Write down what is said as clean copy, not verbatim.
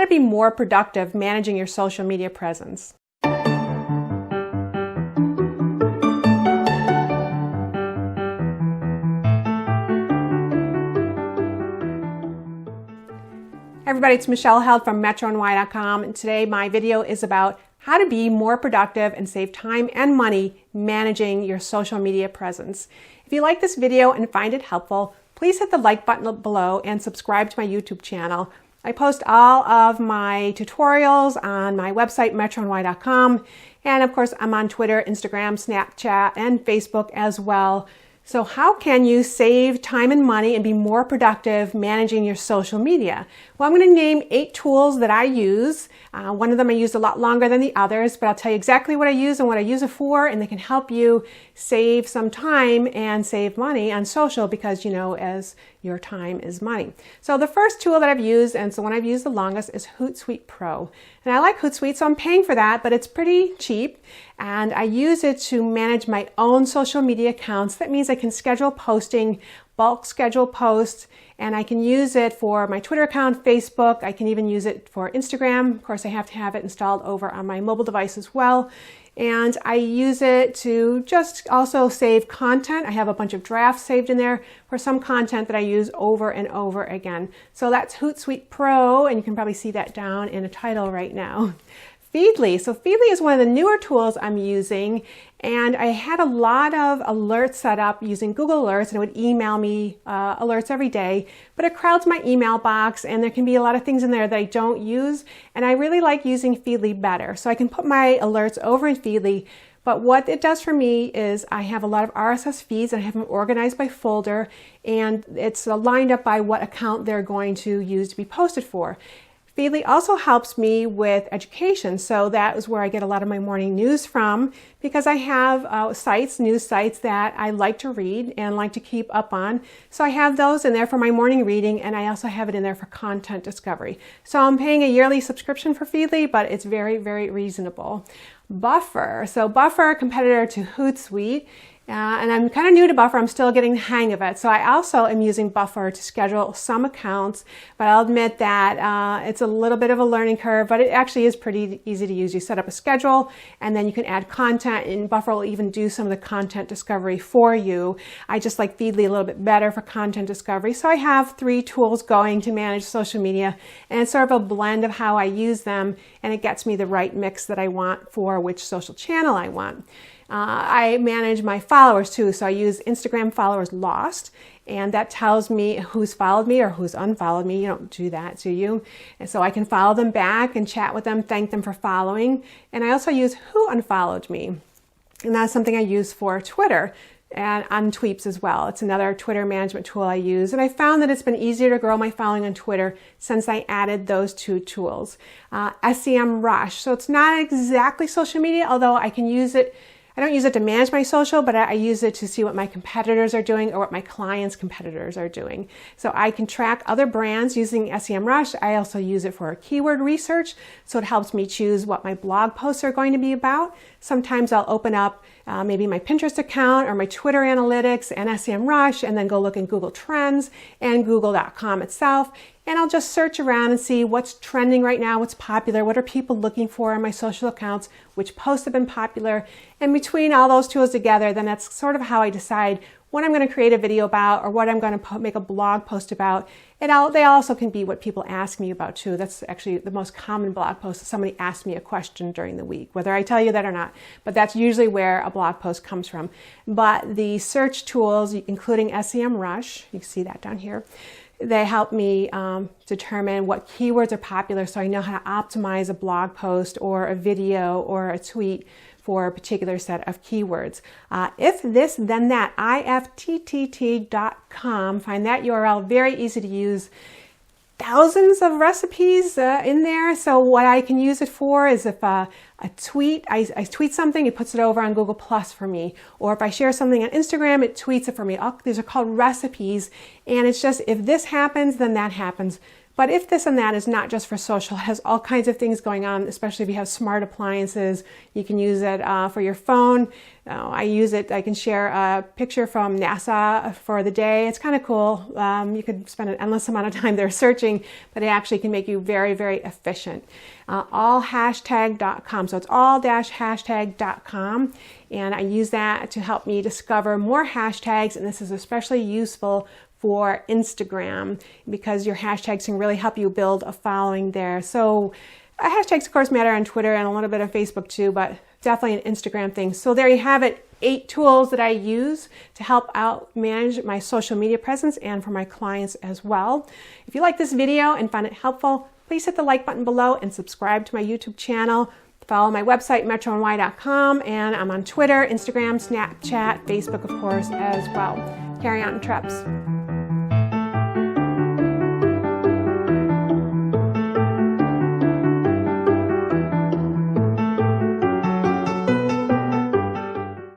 to be more productive managing your social media presence. Hi everybody, it's Michelle Held from MetroNY.com, and today my video is about how to be more productive and save time and money managing your social media presence. If you like this video and find it helpful, please hit the like button below and subscribe to my YouTube channel. I post all of my tutorials on my website, MetroNY.com, and of course I'm on Twitter, Instagram, Snapchat, and Facebook as well. So how can you save time and money and be more productive managing your social media? Well, I'm going to name 8 tools that I use. One of them I use a lot longer than the others, but I'll tell you exactly what I use and what I use it for, and they can help you save some time and save money on social because, you know, as your time is money. So the first tool that I've used, and it's the one I've used the longest, is HootSuite Pro. And I like HootSuite, so I'm paying for that, but it's pretty cheap. And I use it to manage my own social media accounts. That means I can schedule posting, bulk schedule posts, and I can use it for my Twitter account, Facebook. I can even use it for Instagram. Of course, I have to have it installed over on my mobile device as well. And I use it to just also save content. I have a bunch of drafts saved in there for some content that I use over and over again. So that's HootSuite Pro, and you can probably see that down in a title right now. Feedly. So Feedly is one of the newer tools I'm using, and I had a lot of alerts set up using Google Alerts, and it would email me alerts every day, but it crowds my email box, and there can be a lot of things in there that I don't use, and I really like using Feedly better. So I can put my alerts over in Feedly, but what it does for me is I have a lot of RSS feeds, and I have them organized by folder, and it's lined up by what account they're going to use to be posted for. Feedly also helps me with education, so that is where I get a lot of my morning news from, because I have news sites that I like to read and like to keep up on. So I have those in there for my morning reading, and I also have it in there for content discovery. So I'm paying a yearly subscription for Feedly, but it's very, very reasonable. Buffer. So Buffer, competitor to HootSuite. And I'm kind of new to Buffer. I'm still getting the hang of it. So I also am using Buffer to schedule some accounts, but I'll admit that it's a little bit of a learning curve, but it actually is pretty easy to use. You set up a schedule, and then you can add content, and Buffer will even do some of the content discovery for you. I just like Feedly a little bit better for content discovery. So I have 3 tools going to manage social media, and it's sort of a blend of how I use them, and it gets me the right mix that I want for which social channel I want. I manage my followers too, so I use Instagram followers lost, and that tells me who's followed me or who's unfollowed me. You don't do that, do you? And so I can follow them back and chat with them, thank them for following. And I also use who unfollowed me, and that's something I use for Twitter and on tweets as well. It's another Twitter management tool I use, and I found that it's been easier to grow my following on Twitter since I added those 2 tools. SEMRush, so it's not exactly social media, although I can use it. I don't use it to manage my social, but I use it to see what my competitors are doing or what my clients' competitors are doing. So I can track other brands using SEMrush. I also use it for keyword research, so it helps me choose what my blog posts are going to be about. Sometimes I'll open up maybe my Pinterest account or my Twitter analytics and SEMrush, and then go look in Google Trends and Google.com itself. And I'll just search around and see what's trending right now, what's popular, what are people looking for on my social accounts, which posts have been popular. And between all those tools together, then that's sort of how I decide what I'm going to create a video about or what I'm going to make a blog post about. They also can be what people ask me about too. That's actually the most common blog post. If somebody asks me a question during the week, whether I tell you that or not. But that's usually where a blog post comes from. But the search tools, including SEMrush, you can see that down here, they help me determine what keywords are popular, so I know how to optimize a blog post or a video or a tweet for a particular set of keywords. If this, then that, ifttt.com. Find that URL, very easy to use. Thousands of recipes in there. So what I can use it for is if I tweet something, it puts it over on Google Plus for me. Or if I share something on Instagram, it tweets it for me. These are called recipes. And it's just, if this happens, then that happens. But if this and that is not just for social, it has all kinds of things going on, especially if you have smart appliances. You can use it for your phone. I use it, I can share a picture from NASA for the day. It's kind of cool. You could spend an endless amount of time there searching, but it actually can make you very, very efficient. Allhashtag.com. So it's all-hashtag.com. And I use that to help me discover more hashtags, and this is especially useful for Instagram because your hashtags can really help you build a following there. So hashtags, of course, matter on Twitter and a little bit of Facebook too, but definitely an Instagram thing. So there you have it, 8 tools that I use to help out manage my social media presence and for my clients as well. If you like this video and find it helpful, please hit the like button below and subscribe to my YouTube channel. Follow my website, metrony.com, and I'm on Twitter, Instagram, Snapchat, Facebook, of course, as well. Carry on, Treps.